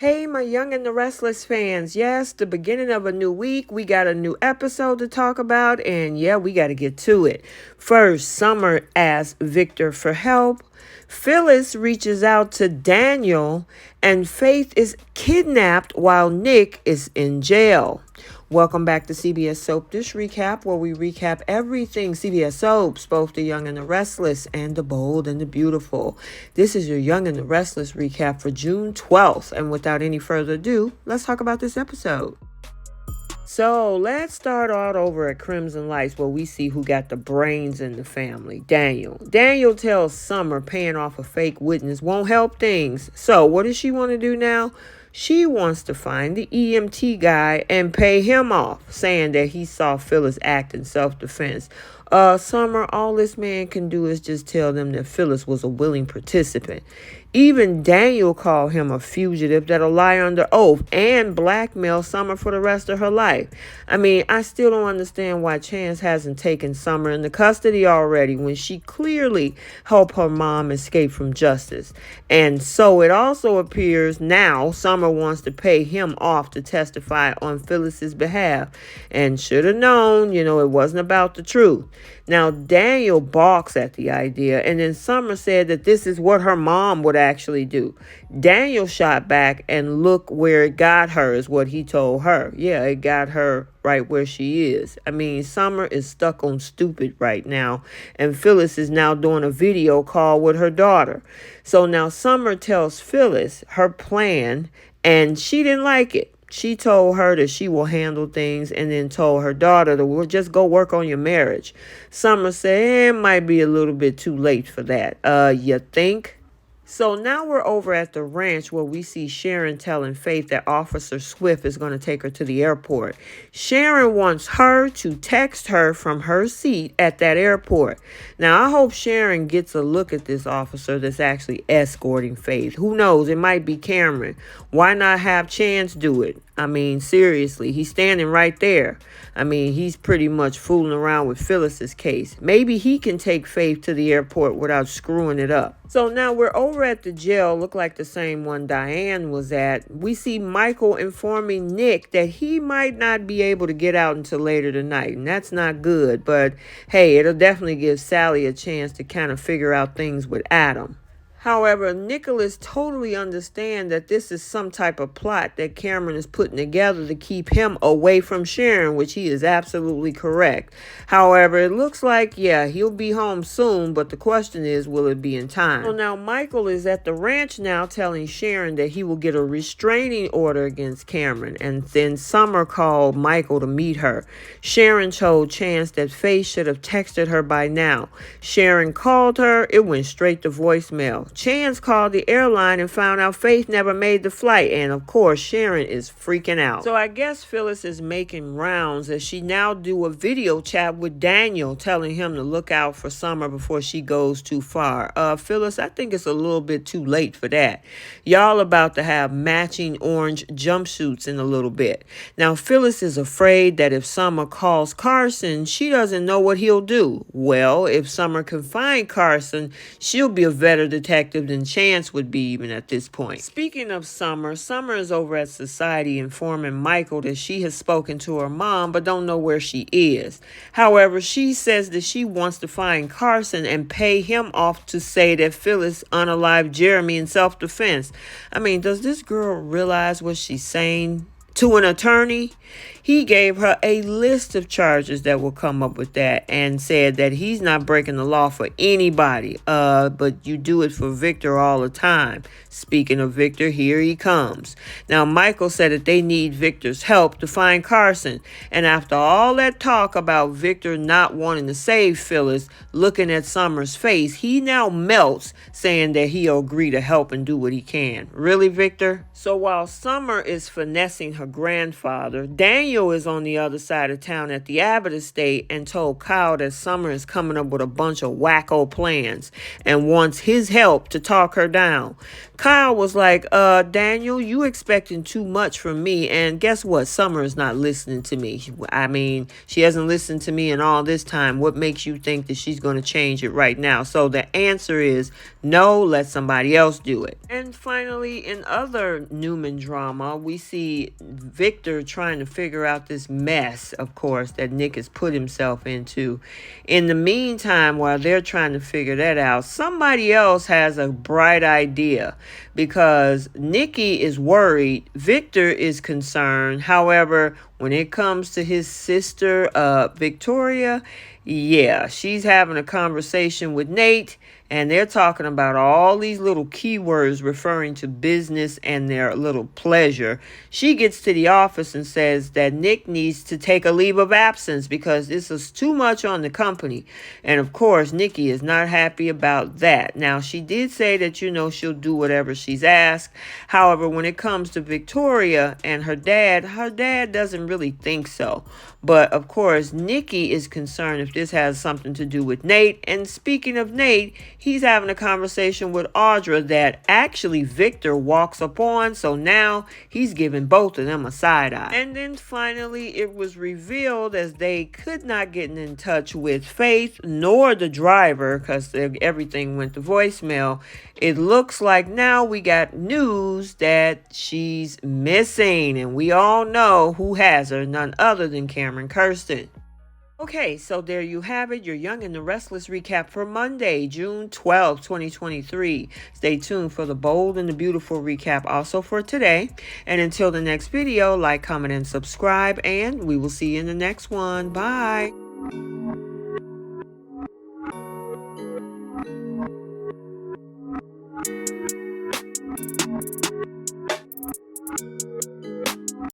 Hey, my Young and the Restless fans. Yes, the beginning of a new week. We got a new episode to talk about, and yeah, we got to get to it. First, Summer asks Victor for help. Phyllis reaches out to Daniel, and Faith is kidnapped while Nick is in jail. Welcome back to CBS Soap Dish Recap, where we recap everything CBS Soaps, both the young and the restless, and the bold and the beautiful. This is your Young and the Restless recap for June 12th. And without any further ado, let's talk about this episode. So let's start out over at Crimson Lights, where we see who got the brains in the family, Daniel. Daniel tells Summer paying off a fake witness won't help things. So what does she want to do now? She wants to find the EMT guy and pay him off, saying that he saw Phyllis act in self-defense. Summer, all this man can do is just tell them that Phyllis was a willing participant. Even Daniel called him a fugitive that'll lie under oath and blackmail Summer for the rest of her life. I mean, I still don't understand why Chance hasn't taken Summer into custody already when she clearly helped her mom escape from justice. And so it also appears now Summer wants to pay him off to testify on Phyllis's behalf. And should have known, it wasn't about the truth. Now, Daniel balks at the idea, and then Summer said that this is what her mom would actually do. Daniel shot back, and look where it got her is what he told her. Yeah, it got her right where she is. I mean, Summer is stuck on stupid right now, and Phyllis is now doing a video call with her daughter. So now Summer tells Phyllis her plan, and she didn't like it. She told her that she will handle things and then told her daughter to just go work on your marriage. Summer said it might be a little bit too late for that. You think? So now we're over at the ranch where we see Sharon telling Faith that Officer Swift is going to take her to the airport. Sharon wants her to text her from her seat at that airport. Now, I hope Sharon gets a look at this officer that's actually escorting Faith. Who knows? It might be Cameron. Why not have Chance do it? I mean, seriously, he's standing right there. I mean, he's pretty much fooling around with Phyllis's case. Maybe he can take Faith to the airport without screwing it up. So now we're over at the jail, look like the same one Diane was at. We see Michael informing Nick that he might not be able to get out until later tonight, and that's not good. But hey, it'll definitely give Sally a chance to kind of figure out things with Adam. However, Nicholas totally understands that this is some type of plot that Cameron is putting together to keep him away from Sharon, which he is absolutely correct. However, it looks like, he'll be home soon, but the question is, will it be in time? So now Michael is at the ranch now telling Sharon that he will get a restraining order against Cameron, and then Summer called Michael to meet her. Sharon told Chance that Faith should have texted her by now. Sharon called her, it went straight to voicemail. Chance called the airline and found out Faith never made the flight, and of course Sharon is freaking out. So I guess Phyllis is making rounds as she now do a video chat with Daniel, telling him to look out for Summer before she goes too far. Phyllis, I think it's a little bit too late for that. Y'all about to have matching orange jumpsuits in a little bit. Now Phyllis is afraid that if Summer calls Carson, she doesn't know what he'll do. Well, if Summer can find Carson, she'll be a better detective than Chance would be even at this point. Speaking of Summer, Summer is over at Society informing Michael that she has spoken to her mom but don't know where she is. However, she says that she wants to find Carson and pay him off to say that Phyllis unalived Jeremy in self-defense. I mean, does this girl realize what she's saying? To an attorney, he gave her a list of charges that will come up with that and said that he's not breaking the law for anybody, but you do it for Victor all the time. Speaking of Victor, here he comes. Now, Michael said that they need Victor's help to find Carson, and after all that talk about Victor not wanting to save Phyllis, looking at Summer's face, he now melts, saying that he'll agree to help and do what he can. Really, Victor? So while Summer is finessing her grandfather. Daniel is on the other side of town at the Abbott estate and told Kyle that Summer is coming up with a bunch of wacko plans and wants his help to talk her down. Kyle was like, Daniel, you expecting too much from me. And guess what? Summer is not listening to me. I mean, she hasn't listened to me in all this time. What makes you think that she's going to change it right now? So the answer is no, let somebody else do it. And finally, in other Newman drama, we see Victor trying to figure out this mess, of course, that Nick has put himself into. In the meantime, while they're trying to figure that out, somebody else has a bright idea because Nikki is worried, Victor is concerned. However, when it comes to his sister, Victoria, yeah, she's having a conversation with Nate, and they're talking about all these little keywords referring to business and their little pleasure. She gets to the office and says that Nick needs to take a leave of absence because this is too much on the company. And of course, Nikki is not happy about that. Now, she did say that, she'll do whatever she's asked. However, when it comes to Victoria and her dad doesn't really think so. But of course, Nikki is concerned if this has something to do with Nate. And speaking of Nate, he's having a conversation with Audra that actually Victor walks up on. So now he's giving both of them a side eye. And then finally, it was revealed as they could not get in touch with Faith nor the driver because everything went to voicemail. It looks like now we got news that she's missing. And we all know who has her, none other than Cameron Kirsten. Okay, so there you have it, your Young and the Restless recap for Monday, June 12, 2023. Stay tuned for the bold and the beautiful recap also for today. And until the next video, like, comment, and subscribe, and we will see you in the next one. Bye.